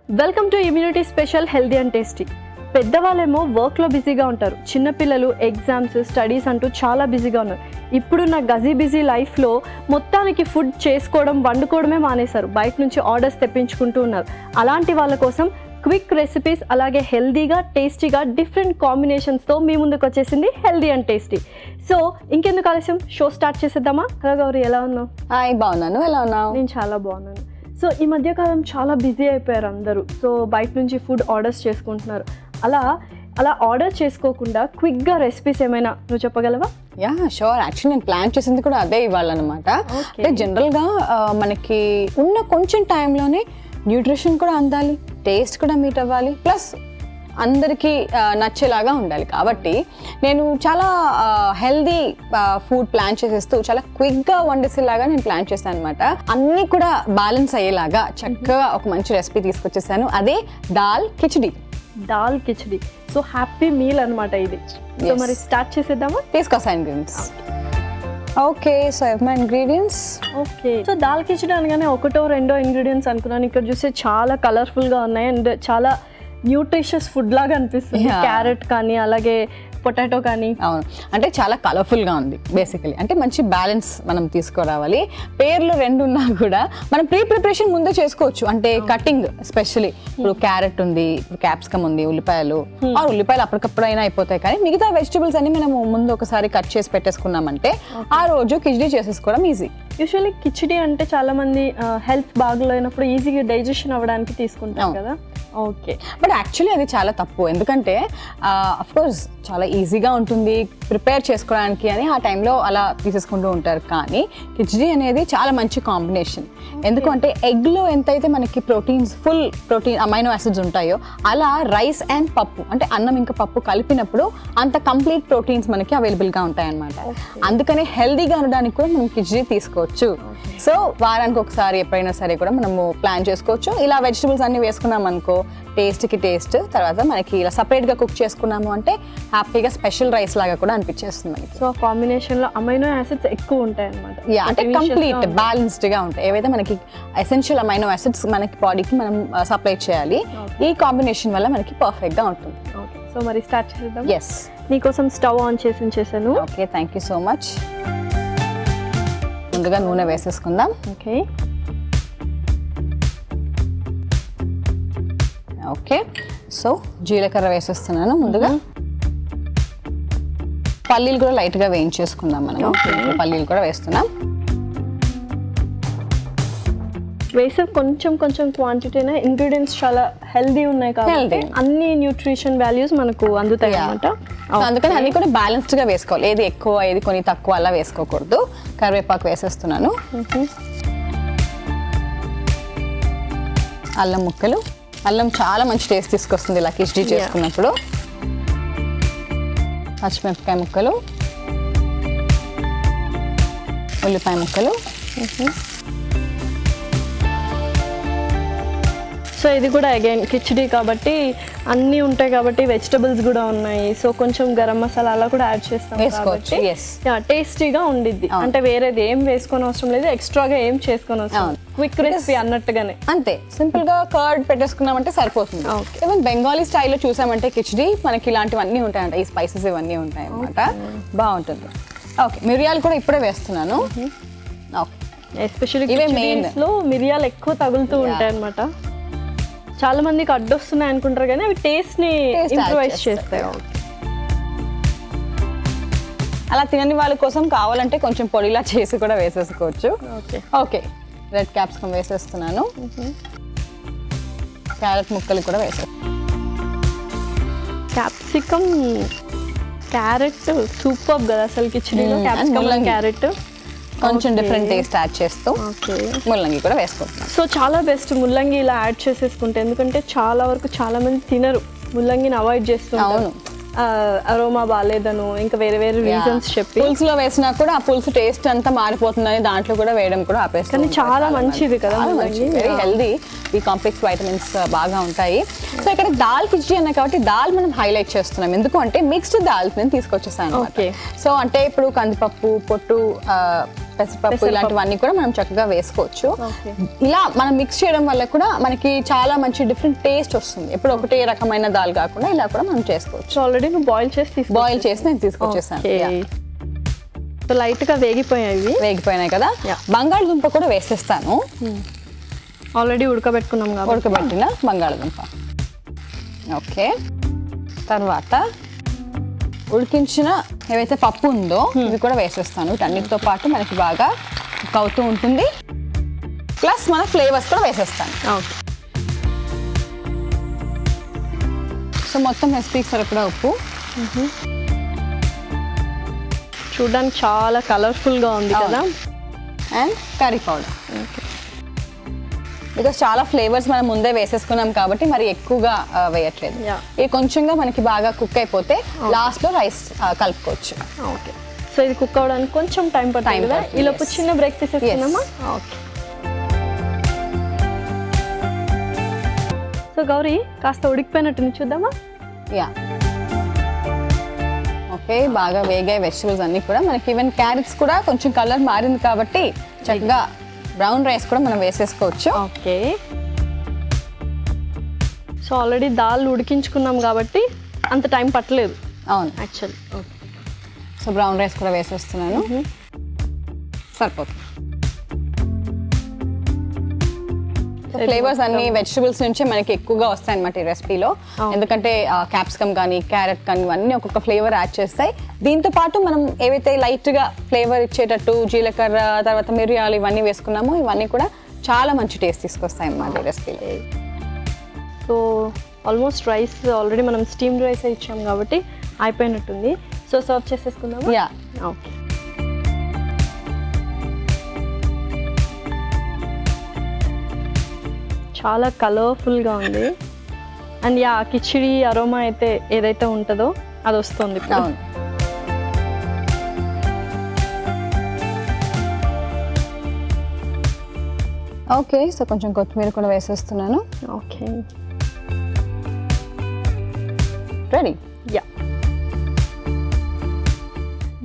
Welcome to immunity special healthy and tasty. పెద్దవాళ్ళేమో వర్క్లో బిజీగా ఉంటారు, చిన్నపిల్లలు ఎగ్జామ్స్ స్టడీస్ అంటూ చాలా బిజీగా ఉన్నారు. ఇప్పుడున్న బిజీ లైఫ్లో మొత్తానికి ఫుడ్ చేసుకోవడం వండుకోవడమే మానేశారు, బయట నుంచి ఆర్డర్స్ తెప్పించుకుంటూ ఉన్నారు. అలాంటి వాళ్ళ కోసం క్విక్ రెసిపీస్ అలాగే హెల్దీగా టేస్టీగా డిఫరెంట్ కాంబినేషన్స్తో మీ ముందుకు వచ్చేసింది హెల్దీ అండ్ టేస్టీ. సో ఇంకెందుకు ఆలస్యం, షో స్టార్ట్ చేసేద్దామా? హలో గౌరీ, ఎలా ఉన్నావు? హాయ్, బాగున్నాను. ఎలా ఉన్నావు? నేను చాలా బాగున్నాను. సో ఈ మధ్యకాలం చాలా బిజీ అయిపోయారు అందరూ. సో బయట నుంచి ఫుడ్ ఆర్డర్స్ చేసుకుంటున్నారు. అలా ఆర్డర్ చేసుకోకుండా క్విక్గా రెసిపీస్ ఏమైనా నువ్వు చెప్పగలవా? Yeah sure. యాక్చువల్లీ నేను ప్లాన్ చేసింది కూడా అదే ఇవ్వాలన్నమాట. అంటే జనరల్గా మనకి ఉన్న కొంచెం టైంలోనే న్యూట్రిషన్ కూడా అందాలి, టేస్ట్ కూడా మీట్ అవ్వాలి, ప్లస్ అందరికీ నచ్చేలాగా ఉండాలి. కాబట్టి నేను చాలా హెల్దీ ఫుడ్ ప్లాన్ చేసేస్తూ చాలా క్విక్గా వండేసేలాగా నేను ప్లాన్ చేశాను అనమాట. అన్నీ కూడా బ్యాలెన్స్ అయ్యేలాగా చక్కగా ఒక మంచి రెసిపీ తీసుకొచ్చేసాను. అదే dal khichdi. Dal khichdi. So happy meal అనమాట ఇది. సో మరి స్టార్ట్ చేసేద్దామా? తీసుకొస్తా ingredients. Okay, so my ingredients. Okay, so dal khichdi అనగానే ఒకటో రెండో ఇంగ్రీడియంట్స్ అనుకున్నాను. ఇక్కడ చూస్తే చాలా కలర్ఫుల్గా ఉన్నాయి అండ్ చాలా న్యూట్రిషియస్ ఫుడ్ లాగా అనిపిస్తుంది. క్యారెట్ కానీ అలాగే పొటాటో కానీ. అవును, అంటే చాలా కలర్ఫుల్గా ఉంది బేసికలీ. అంటే మంచి బ్యాలెన్స్ మనం తీసుకురావాలి. పేర్లు రెండు ఉన్నా కూడా మనం ప్రిపరేషన్ ముందే చేసుకోవచ్చు. అంటే కటింగ్ ఎస్పెషలీ ఇప్పుడు క్యారెట్ ఉంది, ఇప్పుడు క్యాప్సికమ్ ఉంది, ఉల్లిపాయలు అప్పటికప్పుడైనా అయిపోతాయి. కానీ మిగతా వెజిటబుల్స్ అన్ని మనం ముందు ఒకసారి కట్ చేసి పెట్టేసుకున్నామంటే ఆ రోజు కిచిడి చేసేసుకోవడం ఈజీ. యూజువల్లీ కిచిడి అంటే చాలా మంది హెల్త్ బాగలేనప్పుడు ఈజీగా డైజెషన్ అవ్వడానికి తీసుకుంటాం కదా. ఓకే, బట్ యాక్చువల్లీ అది చాలా తప్పు. ఎందుకంటే అఫ్ కోర్స్ చాలా ఈజీగా ఉంటుంది ప్రిపేర్ చేసుకోవడానికి అని ఆ టైంలో అలా తీసేసుకుంటూ ఉంటారు. కానీ కిచిడి అనేది చాలా మంచి కాంబినేషన్. ఎందుకంటే ఎగ్లో ఎంతైతే మనకి proteins, full protein amino acids ఉంటాయో, అలా రైస్ అండ్ పప్పు అంటే అన్నం ఇంకా పప్పు కలిపినప్పుడు అంత కంప్లీట్ ప్రోటీన్స్ మనకి అవైలబుల్గా ఉంటాయి అన్నమాట. అందుకని హెల్దీగా ఉండడానికి కూడా మనం కిచిడి తీసుకోవచ్చు. సో వారానికి ఒకసారి ఎప్పుడైనా సరే కూడా మనము ప్లాన్ చేసుకోవచ్చు. ఇలా వెజిటబుల్స్ అన్ని వేసుకున్నాం అనుకో, టేస్ట్కి టేస్ట్, తర్వాత మనకి ఇలా సపరేట్గా కుక్ చేసుకున్నాము అంటే హ్యాపీగా స్పెషల్ రైస్ లాగా కూడా అనిపించేస్తుంది మనకి. సో కాంబినేషన్లో అమైనో యాసిడ్స్ ఎక్కువ ఉంటాయి అన్నమాట. యా, అంటే కంప్లీట్ బ్యాలెన్స్డ్గా ఉంటాయి. ఏవైతే మనకి ఎసెన్షియల్ అమైనో యాసిడ్స్ మనకి బాడీకి మనం సప్లై చేయాలి. ఈ కాంబినేషన్ వల్ల మనకి పర్ఫెక్ట్గా ఉంటుంది. ఓకే, సో మరి స్టార్ట్ చేద్దాం. ఎస్, నీకోసం స్టవ్ ఆన్ చేసాను. Okay, thank you so much. ముందుగా నూనె వేసేసుకుందాం. ఓకే ఓకే, సో జీలకర్ర వేసేస్తున్నాను ముందుగా. పల్లీలు కూడా లైట్గా వేయించేసుకుందాం మనం. పల్లీలు కూడా వేస్తున్నాం. వేసే కొంచెం క్వాంటిటీనే, ఇంగ్రీడియంట్స్ చాలా హెల్దీ ఉన్నాయి కాబట్టి అన్ని న్యూట్రిషన్ వాల్యూస్ మనకు అందుతాయి అన్నమాట. అందుకని అన్ని కూడా బ్యాలెన్స్డ్గా వేసుకోవాలి. ఏది ఎక్కువ ఏది కొన్ని తక్కువ అలా వేసుకోకూడదు. కరివేపాకు వేసేస్తున్నాను. అల్లం ముక్కలు. అల్లం చాలా మంచి టేస్ట్ తీసుకొస్తుంది ఇలా కిచిడి చేసుకున్నప్పుడు. పచ్చిమిరపకాయ ముక్కలు, ఉల్లిపాయ ముక్కలు. సో ఇది కూడా అగైన్ కిచిడి కాబట్టి అన్నీ ఉంటాయి కాబట్టి వెజిటబుల్స్ కూడా ఉన్నాయి. సో కొంచెం గరం మసాలా అలా కూడా యాడ్ చేస్తాం కాబట్టి టేస్టీగా ఉండిద్ది. అంటే వేరేది ఏం వేసుకొని అవసరం లేదు, ఎక్స్ట్రాగా ఏం చేసుకొని అవసరం. క్విక్ రెసిపీ అన్నట్టుగానే అంతే, సింపుల్ గా కర్డ్ పెట్టేసుకున్నామంటే సరిపోతుంది. ఈవెన్ బెంగాలీ స్టైల్లో చూసామంటే కిచిడి మనకి ఇలాంటివన్నీ ఉంటాయంట, ఈ స్పైసెస్ ఇవన్నీ ఉంటాయి అన్నమాట. బాగుంటుంది. ఓకే, మిరియాలు కూడా ఇప్పుడే వేస్తున్నాను. ఓకే, ఎస్పెషల్లీ కిచిడీస్లో మిరియాలు ఎక్కువ తగులుతూ ఉంటాయి అన్నమాట. చాలా మందికి అడ్డొస్తున్నాయి అనుకుంటారు కానీ అవి టేస్ట్ని ఇంప్రూవైజ్ చేస్తాయి. అలా తినని వాళ్ళ కోసం కావాలంటే కొంచెం పొడిలా చేసి కూడా వేసేసుకోవచ్చు. ఓకే, రెడ్ క్యాప్సికమ్ వేసేస్తున్నాను. క్యారెట్ ముక్కలు కూడా వేసేస్తాను. క్యాప్సికమ్, క్యారెట్ సూపర్ కదా అసలు కిచిడీలో. క్యాప్సికమ్, క్యారెట్ కొంచెం డిఫరెంట్ టేస్ట్ యాడ్ చేస్తూ ముల్లంగి కూడా వేసుకుంటున్నాం. సో చాలా బెస్ట్ ముల్లంగి ఇలా యాడ్ చేసేసుకుంటే, ఎందుకంటే చాలా వరకు చాలా మంది తినరు, ముల్లంగిని అవాయిడ్ చేస్తుంటారు. అరోమా బాగాలేదను ఇంకా వేరే రీజన్స్ చెప్పి పులుసులో వేసినా కూడా ఆ పులుసు టేస్ట్ అంతా మారిపోతుందని దాంట్లో కూడా వేయడం కూడా ఆపేస్తాం. కానీ చాలా మంచిది కదా, వెరీ హెల్దీ. ఈ కాంప్లెక్స్ వైటమిన్స్ బాగా ఉంటాయి. సో ఇక్కడ దాల్ కిచిడి అన్నా కాబట్టి దాల్ మనం హైలైట్ చేస్తున్నాం. ఎందుకు అంటే మిక్స్డ్ దాల్స్ నేను తీసుకొచ్చేసాను. సో అంటే ఇప్పుడు కందిపప్పు, పొట్టు, పెసరపప్పు ఇలాంటివన్నీ కూడా మనం చక్కగా వేసుకోవచ్చు. ఓకే. ఇలా మనం మిక్స్ చేయడం వల్ల కూడా మనకి చాలా మంచి డిఫరెంట్ టేస్ట్ వస్తుంది. ఎప్పుడు ఒకటే రకమైన దాల్ కాకుండా ఇలా కూడా మనం చేసుకోవచ్చు. ఆల్రెడీ నువ్వు బాయిల్ చేసి నేను తీసుకొచ్చేసాను. సో లైట్ గా వేగిపోయినాయి కదా. బంగాళదుంప కూడా వేసేస్తాను. ఆల్రెడీ ఉడకబెట్టిన బంగాళదుంప. ఓకే, తర్వాత ఉడికించిన ఏవైతే పప్పు ఉందో ఇవి కూడా వేసేస్తాను. వీటన్నిటితో పాటు మనకి బాగా కుక్ అవుతూ ఉంటుంది. ప్లస్ మన ఫ్లేవర్స్ కూడా వేసేస్తాను. ఓకే. సో మొత్తం రెసిపీకి సరిపడా ఉప్పు. చూడడానికి చాలా కలర్ఫుల్ గా ఉంది కదా. And curry powder. బికాస్ చాలా ఫ్లేవర్స్ మనం ముందే వేసేసుకున్నాం కాబట్టి మరి ఎక్కువగా వేయట్లేదు. ఇది కొంచెంగా మనకి బాగా కుక్ అయిపోతే లాస్ట్ లో రైస్ కలుపుకోవచ్చు. ఓకే. సో ఇది కుక్ అవడానికి కొంచెం టైం పడుతుంది కదా. ఈ లోపు చిన్న బ్రేక్ తీసేసుకుందామా? ఓకే. సో గౌరీ కాస్త ఉడికిపోయినట్టు చూద్దామా? ఓకే, బాగా వేగాయి వెజిటబుల్స్ అన్ని కూడా. మనకి ఈవెన్ క్యారెట్స్ కూడా కొంచెం కలర్ మారింది కాబట్టి చక్కగా బ్రౌన్ రైస్ కూడా మనం వేసేసుకోవచ్చు. ఓకే. సో ఆల్రెడీ దాల్ ఉడికించుకున్నాం కాబట్టి అంత టైం పట్టలేదు. అవును, యాక్చువల్లీ. సో బ్రౌన్ రైస్ కూడా వేసేస్తున్నాను. సరిపోతుంది. ఫ్లేవర్స్ అన్ని వెజిటబుల్స్ నుంచి మనకి ఎక్కువగా వస్తాయి అన్నమాట ఈ రెసిపీలో. ఎందుకంటే క్యాప్సికమ్ కానీ క్యారెట్ కానీ ఇవన్నీ ఒక్కొక్క ఫ్లేవర్ యాడ్ చేస్తాయి. దీంతో పాటు మనం ఏవైతే లైట్ గా ఫ్లేవర్ ఇచ్చేటట్టు జీలకర్ర తర్వాత మిరియాలు ఇవన్నీ వేసుకున్నామో ఇవన్నీ కూడా చాలా మంచి టేస్ట్ తీసుకొస్తాయి అన్నమాట ఈ రెసిపీలో. సో ఆల్మోస్ట్ రైస్ ఆల్రెడీ మనం స్టీమ్ రైస్ ఇచ్చాం కాబట్టి అయిపోయినట్టుంది. సో సర్వ్ చేసేసుకుందాం. ఓకే. చాలా కలర్ఫుల్గా ఉంది. అండ్ కిచిడి అరోమా అయితే ఏదైతే ఉంటుందో అది వస్తుంది. ఓకే, సో కొంచెం కొత్తిమీర కూడా వేసేస్తున్నాను. Okay, ready.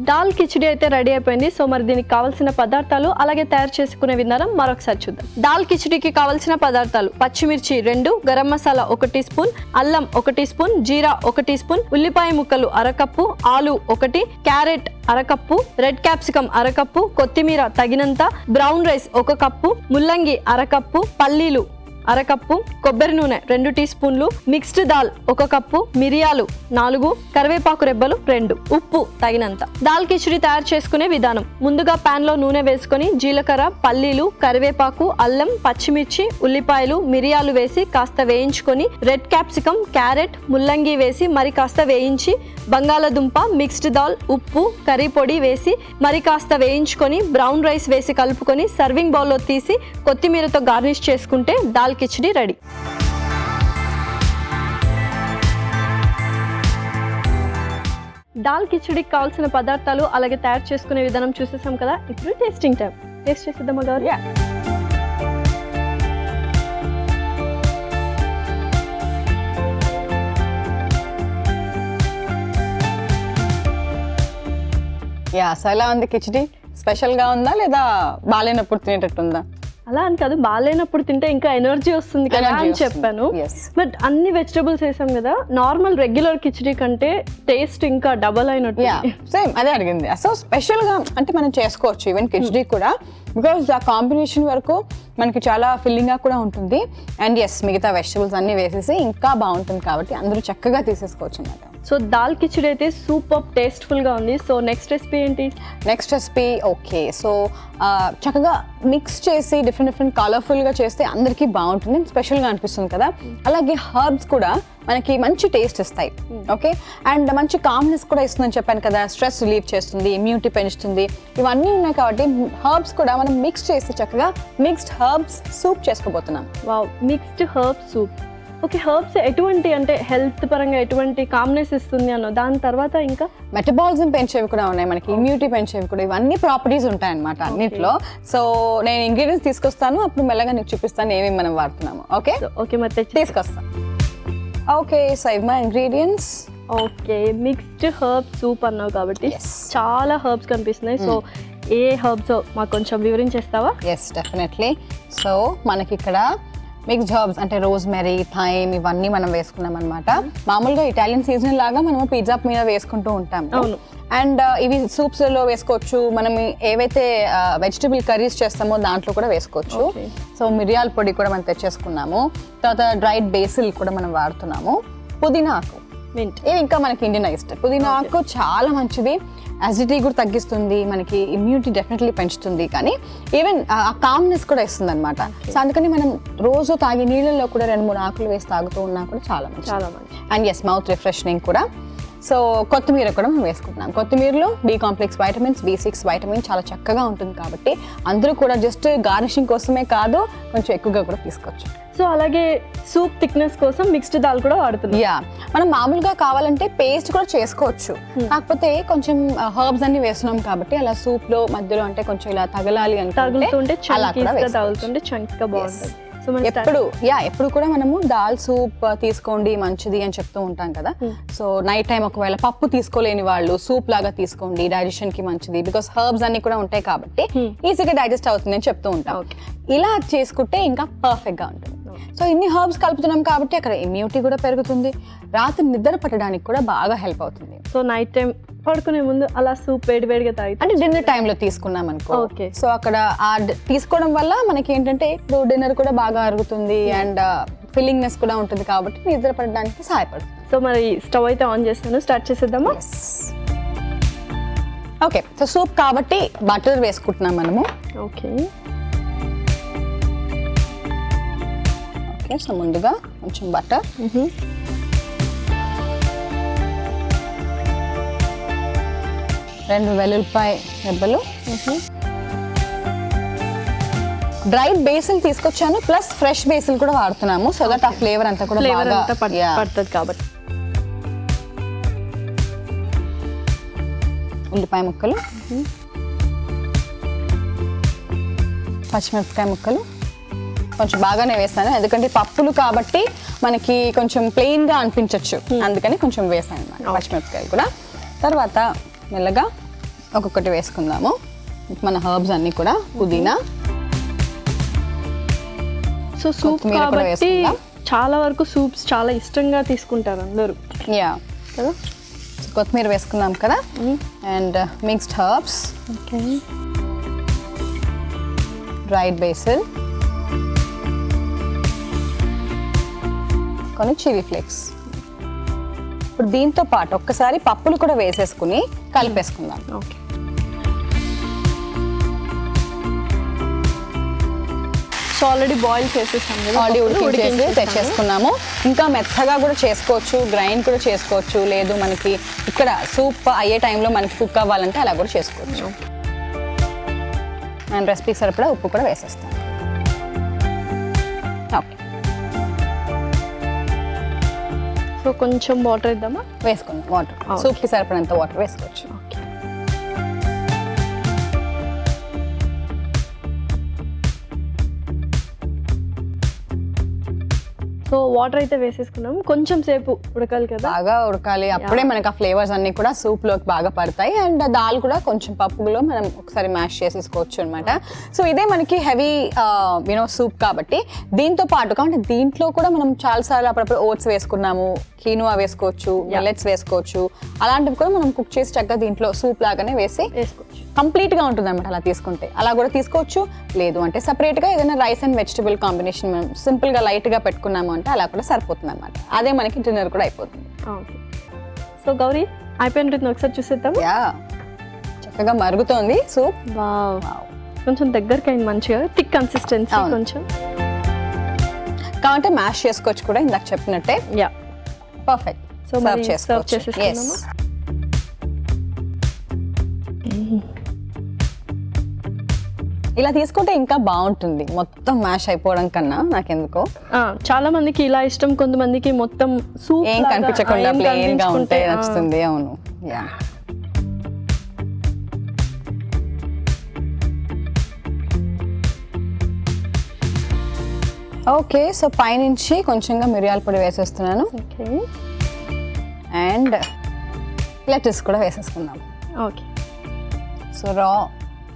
దాల్ కిచిడి అయితే రెడీ అయిపోయింది. సో మరి దీనికి కావాల్సిన పదార్థాలు అలాగే తయారు చేసుకునే విధానం మరొకసారి చూద్దాం. దాల్ కిచిడికి కావాల్సిన పదార్థాలు: పచ్చిమిర్చి 2, గరం మసాలా 1 టీ స్పూన్, అల్లం 1 టీ స్పూన్, జీరా 1 టీ స్పూన్, ఉల్లిపాయ ముక్కలు 1/2 కప్పు, ఆలు 1, carrot 1/2 cup, red capsicum 1/2 cup, కొత్తిమీర తగినంత, బ్రౌన్ రైస్ 1 కప్పు, ముల్లంగి 1/2 కప్పు, పల్లీలు 1/2 కప్పు, కొబ్బరి నూనె 2 టీ స్పూన్లు, మిక్స్డ్ దాల్ 1 కప్పు, మిరియాలు 4, కరివేపాకు రెబ్బలు 2, ఉప్పు తగినంత. దాల్ కిచిడి తయారు చేసుకునే విధానం: ముందుగా పాన్ లో నూనె వేసుకొని జీలకర్ర, పల్లీలు, కరివేపాకు, అల్లం, పచ్చిమిర్చి, ఉల్లిపాయలు, మిరియాలు వేసి కాస్త వేయించుకొని రెడ్ క్యాప్సికమ్, క్యారెట్, ముల్లంగి వేసి మరి కాస్త వేయించి బంగాళదుంప, మిక్స్డ్ దాల్, ఉప్పు, కర్రీ పొడి వేసి మరి కాస్త వేయించుకొని బ్రౌన్ రైస్ వేసి కలుపుకొని సర్వింగ్ బౌల్లో తీసి కొత్తిమీరతో గార్నిష్ చేసుకుంటే దాల్ కిచిడి రెడీ. దాల్ కిచిడికి కావాల్సిన పదార్థాలు అలాగే తయారు చేసుకునే విధానం చూసేసాం కదా. ఇప్పుడు టేస్టింగ్ టైం. టేస్ట్ చేసేద్దామా గౌరీ? సో ఎలా ఉంది కిచిడి? స్పెషల్ గా ఉందా లేదా బాలేనప్పుడు తినేటట్టుందా? అలా అని కాదు, బాగాలేనప్పుడు తింటే ఇంకా ఎనర్జీ వస్తుంది కదా అని చెప్పాను. బట్ అన్ని వెజిటబుల్స్ వేసాం కదా, నార్మల్ రెగ్యులర్ కిచిడి కంటే టేస్ట్ ఇంకా డబల్ అయినట్టు. సేమ్ అదే అడిగింది. సో స్పెషల్ గా అంటే మనం చేసుకోవచ్చు ఈవెన్ కిచిడి కూడా, బికాస్ ఆ కాంబినేషన్ వరకు మనకి చాలా ఫిల్లింగ్ గా కూడా ఉంటుంది. అండ్ మిగతా వెజిటబుల్స్ అన్ని వేసేసి ఇంకా బాగుంటుంది కాబట్టి అందరూ చక్కగా తీసేసుకోవచ్చు అన్నమాట. సో దాల్ కిచిడి అయితే సూపర్ టేస్ట్ఫుల్ గా ఉంది. సో నెక్స్ట్ రెసిపీ ఏంటి? నెక్స్ట్ రెసిపీ ఓకే, సో చక్కగా మిక్స్ చేసి డిఫరెంట్ కలర్ఫుల్ గా చేస్తే అందరికీ బాగుంటుంది, స్పెషల్ గా అనిపిస్తుంది కదా. అలాగే హర్బ్స్ కూడా మనకి మంచి టేస్ట్ ఇస్తాయి. ఓకే, అండ్ మంచి కామ్నెస్ కూడా ఇస్తుందని చెప్పాను కదా, స్ట్రెస్ రిలీవ్ చేస్తుంది, ఇమ్యూనిటీ పెంచుతుంది, ఇవన్నీ ఉన్నాయి కాబట్టి హర్బ్స్ కూడా మనం మిక్స్ చేసి చక్కగా మిక్స్డ్ హర్బ్స్ సూప్ చేసుకోబోతున్నాం. Wow, mixed herb soup. Okay, herbs ఎటువంటి అంటే హెల్త్ పరంగా ఎటువంటి కామ్నెస్ ఇస్తుంది అన్న, దాని తర్వాత ఇంకా మెటబాలిజం పెంచేవి కూడా ఉన్నాయి, మనకి ఇమ్యూనిటీ పెంచేవి కూడా, ఇవన్నీ ప్రాపర్టీస్ ఉంటాయి అన్నమాట అన్నిట్లో. సో నేను ఇంగ్రీడియంట్స్ తీసుకొస్తాను, అప్పుడు మెల్లగా నీకు చూపిస్తాను ఏమేమి మనం వాడుతున్నాము. ఓకే ఓకే, మరి తీసుకొస్తాను. ఓకే, సో ఇవి మా ingredients. Okay, mixed herb soup అన్నావు కాబట్టి చాలా హర్బ్స్ కనిపిస్తున్నాయి. సో ఏ హర్బ్స్ మాకు కొంచెం వివరించేస్తావా? Yes, definitely. సో మనకి ఇక్కడ మిక్స్డ్ హర్బ్స్ అంటే రోజ్మెరీ, థైమ్ ఇవన్నీ మనం వేసుకున్నాం అనమాట. మామూలుగా ఇటాలియన్ సీజనల్ లాగా మనము పిజ్జా మీద వేసుకుంటూ ఉంటాము. అవును. అండ్ ఇవి సూప్స్లో వేసుకోవచ్చు. మనం ఏవైతే వెజిటబుల్ కర్రీస్ చేస్తామో దాంట్లో కూడా వేసుకోవచ్చు. సో మిరియాల పొడి కూడా మనం తెచ్చేసుకున్నాము. తర్వాత డ్రైడ్ బేసిల్ కూడా మనం వాడుతున్నాము. పుదీనా ఆకు, మింట్, ఇవి ఇంకా మనకి ఇండియన్ ఐస్ట్. పుదీనా ఆకు చాలా మంచిది, యాసిడిటీ కూడా తగ్గిస్తుంది, మనకి ఇమ్యూనిటీ డెఫినెట్లీ పెంచుతుంది, కానీ ఈవెన్ ఆ కామ్నెస్ కూడా ఇస్తుంది అనమాట. సో అందుకని మనం రోజు తాగే నీళ్ళల్లో కూడా 2-3 ఆకులు వేసి తాగుతూ ఉన్నా కూడా చాలా మంచి. అండ్ ఎస్, మౌత్ రిఫ్రెషనింగ్ కూడా. సో కొత్తిమీర కూడా మనం వేసుకుంటున్నాం. కొత్తిమీరలో B complex vitamins, B6 vitamin చాలా చక్కగా ఉంటుంది కాబట్టి అందరూ కూడా జస్ట్ గార్నిషింగ్ కోసమే కాదు, కొంచెం ఎక్కువగా కూడా తీసుకోవచ్చు. సో అలాగే సూప్ థిక్నెస్ కోసం మిక్స్డ్ దాల్ కూడా వాడుతున్నాం. యా, మనం మామూలుగా కావాలంటే పేస్ట్ కూడా చేసుకోవచ్చు. కాకపోతే కొంచెం హర్బ్స్ అన్ని వేస్తున్నాం కాబట్టి అలా సూప్ లో మధ్యలో అంటే కొంచెం ఇలా తగలాలి అని తగులుతుంటే తగులుతుంటే చంక్గా బాగుంటుంది. ఎప్పుడు కూడా మనము దాల్ సూప్ తీసుకోండి మంచిది అని చెప్తూ ఉంటాం కదా. సో నైట్ టైం ఒకవేళ పప్పు తీసుకోలేని వాళ్ళు సూప్ లాగా తీసుకోండి, డైజెషన్ కి మంచిది. బికాస్ హర్బ్స్ అన్ని కూడా ఉంటాయి కాబట్టి ఈజీగా డైజెస్ట్ అవుతుంది అని చెప్తూ ఉంటాం. ఇలా చేసుకుంటే ఇంకా పర్ఫెక్ట్ గా ఉంటుంది. సో ఇన్ని హర్బ్స్ కలుపుతున్నాం కాబట్టి అక్కడ ఇమ్యూనిటీ కూడా పెరుగుతుంది, రాత్రి నిద్ర పట్టడానికి కూడా బాగా హెల్ప్ అవుతుంది. సో నైట్ టైం పడుకునే ముందు అలా సూప్ వేడివేడిగా తాగి అంటే డిన్నర్ టైంలో తీసుకున్నాం అనుకో. సో అక్కడ తీసుకోవడం వల్ల మనకి ఏంటంటే ఇప్పుడు డిన్నర్ కూడా బాగా అరుగుతుంది అండ్ ఫిల్లింగ్నెస్ కూడా ఉంటుంది కాబట్టి నిద్ర పడడానికి సహాయపడుతుంది. సో మరి స్టవ్ అయితే ఆన్ చేస్తాను, స్టార్ట్ చేసేద్దామా? ఓకే, సో సూప్ కాబట్టి బటర్ వేసుకుంటున్నాం మనము. ఓకే, సో ముందుగా కొంచెం బటర్, రెండు వెల్లుల్లిపాయ రెబ్బలు, డ్రైడ్ బేసిల్ తీసుకొచ్చాను, ప్లస్ ఫ్రెష్ బేసిల్ కూడా వాడుతున్నాము. సో దట్ ఆ ఫ్లేవర్ అంతా కూడా బాగా పడుతుంది కాబట్టి. ఉల్లిపాయ ముక్కలు, పచ్చిమిరపకాయ ముక్కలు కొంచెం బాగానే వేస్తాను, ఎందుకంటే పప్పులు కాబట్టి మనకి కొంచెం ప్లెయిన్ గా అనిపించవచ్చు, అందుకని కొంచెం వేసాను అన్నమాట పచ్చిమిరపకాయలు కూడా. తర్వాత మెల్లగా ఒక్కొక్కటి వేసుకుందాము మన హర్బ్స్ అన్ని కూడా. పుదీనా, సో సూప్ కాబట్టి చాలా వరకు సూప్స్ చాలా ఇష్టంగా తీసుకుంటారు అందరూ. యా కదా, కొత్తిమీర వేసుకున్నాం కదా. And mixed herbs, dried basil, కొన్ని చిల్లీ ఫ్లేక్స్. ఇప్పుడు దీంతో పాటు ఒక్కసారి పప్పులు కూడా వేసేసుకుని కలిపేసుకుందాం. ఓకే, సో ఆల్రెడీ బాయిల్ చేసేసాం కదా, ఆల్రెడీ ఉడికించేసి తెచ్చేసుకున్నాము. ఇంకా మెత్తగా కూడా చేసుకోవచ్చు, గ్రైండ్ కూడా చేసుకోవచ్చు, లేదు మనకి ఇక్కడ సూప్ అయ్యే టైంలో మనకి కుక్ అవ్వాలంటే అలా కూడా చేసుకోవచ్చు. అండ్ రెసిపీకి సరిపడా ఉప్పు కూడా వేసేస్తాను. ఓకే, సో కొంచెం వాటర్ ఇద్దామా? వేసుకుందాం వాటర్, సూప్కి సరిపడినంత వాటర్ వేసుకోవచ్చు. ఓకే, సో వాటర్ అయితే వేసేసుకున్నాం, కొంచెం సేపు ఉడకాలి కదా, బాగా ఉడకాలి. అప్పుడే మనకి ఆ ఫ్లేవర్స్ అన్ని కూడా సూప్ లోకి బాగా పడతాయి. అండ్ దాల్ కూడా కొంచెం పప్పులో మనం ఒకసారి మ్యాష్ చేసేసుకోవచ్చు అనమాట. సో ఇదే మనకి హెవీ సూప్ కాబట్టి దీంతో పాటు కాబట్టి దీంట్లో కూడా మనం చాలాసార్లు అప్పుడప్పుడు ఓట్స్ వేసుకున్నాము, కీనువా వేసుకోవచ్చు, మిల్లెట్స్ వేసుకోవచ్చు, అలాంటివి కూడా మనం కుక్ చేసి చక్కగా దీంట్లో సూప్ లాగానే వేసి వేసుకోవచ్చు. కంప్లీట్ గా ఉంటుంది అనమాట. అలా తీసుకుంటే అలా కూడా తీసుకోవచ్చు, లేదు అంటే సపరేట్ గా ఏదైనా రైస్ అండ్ వెజిటబుల్ కాంబినేషన్ మనం సింపుల్ గా లైట్ గా పెట్టుకున్నాము అంటే అలా కూడా సరిపోతుంది అనమాట. అదే మనకి డిన్నర్ కూడా అయిపోతుంది. సో గౌరీ అయిపోయినట్టు ఒకసారి చూసేద్దాం. యా, చక్కగా మరుగుతోంది సూప్. కొంచెం దగ్గరికి అయింది, మంచిగా థిక్ కన్సిస్టెన్సీ కొంచెం కాబట్టి మ్యాష్ చేసుకోవచ్చు కూడా ఇందాక చెప్పినట్టే. Yeah, perfect. సో సర్వ్ చేసేసుకున్నాము. ఇలా తీసుకుంటే ఇంకా బాగుంటుంది, మొత్తం మ్యాష్ అయిపోవడం కన్నా. నాకెందుకో చాలా మందికి ఇలా ఇష్టం, కొంతమందికి మొత్తం సూప్ ఏం కనిపించకుండా ప్లెయిన్ గా ఉంటే నచ్చుతుంది. అవును, యా. ఓకే, సో పైనుంచి కొంచెంగా మిరియాల పొడి వేసేస్తున్నాను. ఓకే, అండ్ లెటస్ కూడా వేసేసుకుందాం. ఓకే, సో రా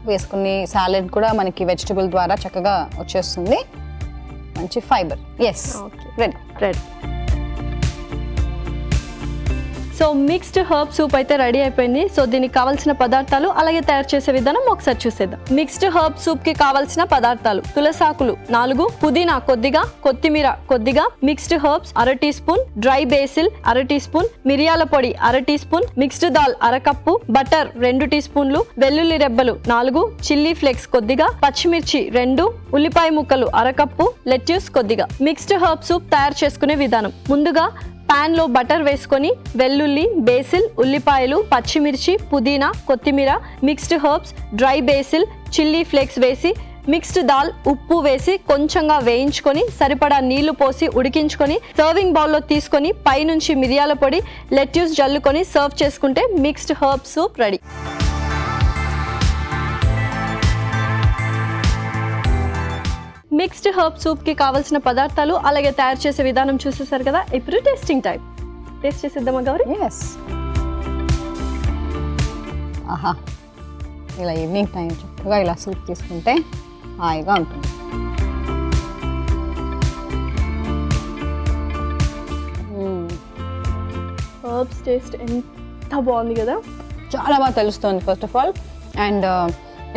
వేసుకుని సాలెడ్ కూడా మనకి వెజిటబుల్ ద్వారా చక్కగా వచ్చేస్తుంది. మంచి fibre. Yes, ready. So mixed herb soup అయితే రెడీ అయిపోయింది. సో దీనికి కావాల్సిన పదార్థాలు అలాగే తయారు చేసే విధానం ఒకసారి చూసేద్దాం. మిక్స్డ్ హర్బ్ సూప్ కి కావాల్సిన పదార్థాలు: తులసాకులు 4, పుదీనా కొద్దిగా, కొత్తిమీర కొద్దిగా, mixed herbs 1/2 teaspoon, dry basil 1/2 teaspoon, మిరియాల పొడి 1/2 teaspoon, mixed dal 1/2 cup, butter 2 టీ స్పూన్లు, వెల్లుల్లి రెబ్బలు 4, చిల్లీ ఫ్లేక్స్ కొద్దిగా, పచ్చిమిర్చి 2, ఉల్లిపాయ ముక్కలు 1/2 కప్పు, లెట్యూస్ కొద్దిగా. మిక్స్డ్ హర్బ్ సూప్ తయారు చేసుకునే విధానం: ముందుగా పాన్ లో బటర్ వేసుకొని వెల్లుల్లి, బేసిల్, ఉల్లిపాయలు, పచ్చిమిర్చి, పుదీనా, కొత్తిమీర, mixed herbs, dry basil, chilli flakes వేసి, మిక్స్డ్ దాల్, ఉప్పు వేసి కొంచెంగా వేయించుకొని సరిపడా నీళ్లు పోసి ఉడికించుకొని సర్వింగ్ బౌల్లో తీసుకొని పైనుంచి మిరియాల పొడి, లెట్యూస్ జల్లుకొని సర్వ్ చేసుకుంటే mixed herb soup ready. Mixed herb soup కి కావాల్సిన పదార్థాలు అలాగే తయారు చేసే విధానం చూసేసారు కదా. ఇప్పుడు టేస్టింగ్ టైం. టేస్ట్ చేసేద్దామా గౌరీ? ఎస్. ఆహా, ఇలా ఈవినింగ్ టైం చక్కగా ఇలా సూప్ తీసుకుంటే హాయిగా ఉంటుంది. హర్బ్స్ టేస్ట్ ఎంత బాగుంది కదా, చాలా బాగా తెలుస్తుంది ఫస్ట్ ఆఫ్ ఆల్. అండ్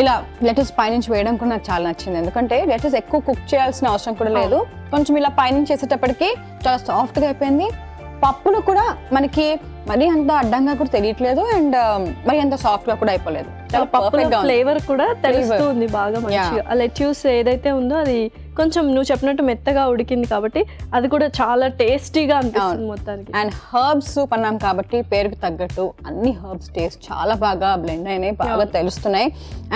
ఇలా లెటర్స్ పైనుంచి వేయడం కూడా నాకు చాలా నచ్చింది, ఎందుకంటే లెటర్స్ ఎక్కువ కుక్ చేయాల్సిన అవసరం కూడా లేదు. కొంచెం ఇలా పైనుంచి చేసేటప్పటికి చాలా సాఫ్ట్గా అయిపోయింది. పప్పులు కూడా మనకి మరి అంత అడ్డంగా కూడా తెలియట్లేదు, అండ్ మరి అంత సాఫ్ట్గా కూడా అయిపోలేదు. చాలా పర్ఫెక్ట్గా ఫ్లేవర్ కూడా తెలుస్తుంది బాగా మంచిగా. ఆ లెట్యూస్ ఏదైతే ఉందో అది కొంచెం నువ్వు చెప్పినట్టు మెత్తగా ఉడికింది కాబట్టి అది కూడా చాలా టేస్టీగా అనిపిస్తుంది మొత్తానికి. అండ్ హర్బ్స్ సూప్ అన్నాం కాబట్టి పేరుకు తగ్గట్టు అన్ని హర్బ్స్ టేస్ట్ చాలా బాగా బ్లెండ్ అయినాయి, బాగా తెలుస్తున్నాయి.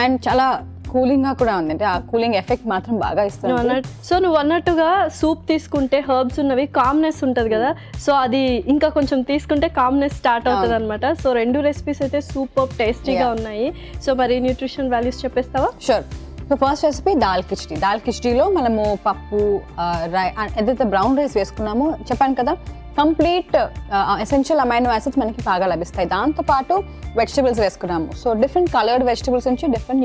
అండ్ చాలా కూలింగ్ గా కూడా ఉంది, అంటే ఆ కూలింగ్ ఎఫెక్ట్ మాత్రం బాగా ఇస్తుంది. సో నువ్వు అన్నట్టుగా సూప్ తీసుకుంటే హర్బ్స్ ఉన్నవి కామ్నెస్ ఉంటుంది కదా, సో అది ఇంకా కొంచెం తీసుకుంటే కామ్నెస్ స్టార్ట్ అవుతుంది అనమాట. సో 2 రెసిపీస్ అయితే సూపర్ టేస్టీగా ఉన్నాయి. సో మరి న్యూట్రిషన్ వాల్యూస్ చెప్పేస్తావా? షూర్. సో ఫస్ట్ రెసిపీ దాల్ కిచడీ. దాల్ కిచడీలో మనము పప్పు, ఏదైతే బ్రౌన్ రైస్ వేసుకున్నామో చెప్పాను కదా, కంప్లీట్ ఎసెన్షియల్ అమైనో యాసిడ్స్ మనకి బాగా లభిస్తాయి. దాంతోపాటు వెజిటబుల్స్ వేసుకున్నాము. సో డిఫరెంట్ కలర్డ్ వెజిటబుల్స్ నుంచి డిఫరెంట్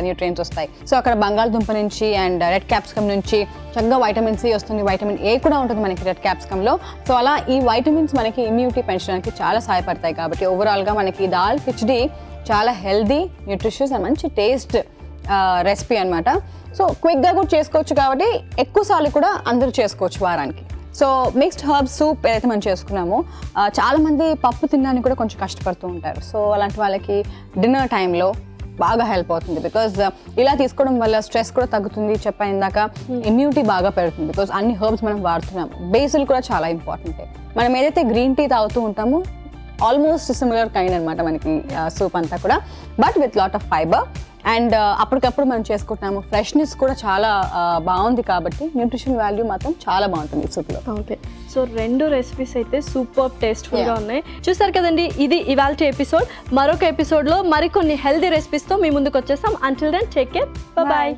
న్యూట్రియంట్స్ వస్తాయి. సో అక్కడ బంగాళదుంప నుంచి అండ్ రెడ్ క్యాప్సికమ్ నుంచి చక్కగా వైటమిన్ సి వస్తుంది, వైటమిన్ ఏ కూడా ఉంటుంది మనకి రెడ్ క్యాప్సికమ్లో. సో అలా ఈ వైటమిన్స్ మనకి ఇమ్యూనిటీ పెంచడానికి చాలా సహాయపడతాయి. కాబట్టి ఓవరాల్గా మనకి దాల్ కిచడీ చాలా హెల్దీ, న్యూట్రిషియస్ అండ్ మంచి టేస్ట్ రెసిపీ అనమాట. సో క్విక్గా కూడా చేసుకోవచ్చు కాబట్టి ఎక్కువసార్లు కూడా అందరూ చేసుకోవచ్చు వారానికి. సో మిక్స్డ్ హర్బ్ సూప్ ఏదైతే మనం చేసుకున్నామో, చాలామంది పప్పు తినడానికి కూడా కొంచెం కష్టపడుతూ ఉంటారు. సో అలాంటి వాళ్ళకి డిన్నర్ టైంలో బాగా హెల్ప్ అవుతుంది. బికాజ్ ఇలా తీసుకోవడం వల్ల స్ట్రెస్ కూడా తగ్గుతుంది, చెప్పాను ఇందాక, ఇమ్యూనిటీ బాగా పెరుగుతుంది. బికాజ్ అన్ని హర్బ్స్ మనం వాడుతున్నాం. బేసిల్ కూడా చాలా ఇంపార్టెంట్. మనం ఏదైతే గ్రీన్ టీ తాగుతూ ఉంటామో ఆల్మోస్ట్ సిమిలర్ కైండ్ అనమాట మనకి సూప్ అంతా కూడా, but with lot of fibre. And అప్పటికప్పుడు మనం చేసుకుంటున్నాము, ఫ్రెష్నెస్ కూడా చాలా బాగుంది కాబట్టి న్యూట్రిషన్ వాల్యూ మాత్రం చాలా బాగుంటుంది ఈ సూప్లో. ఓకే, సో 2 రెసిపీస్ అయితే సూపర్ టేస్ట్ఫుల్గా ఉన్నాయి. చూసారు కదండి, ఇది ఇవాల్టి ఎపిసోడ్. మరొక ఎపిసోడ్లో మరికొన్ని హెల్దీ రెసిపీస్తో మీ ముందుకు వచ్చేస్తాం. Until then take care, bye.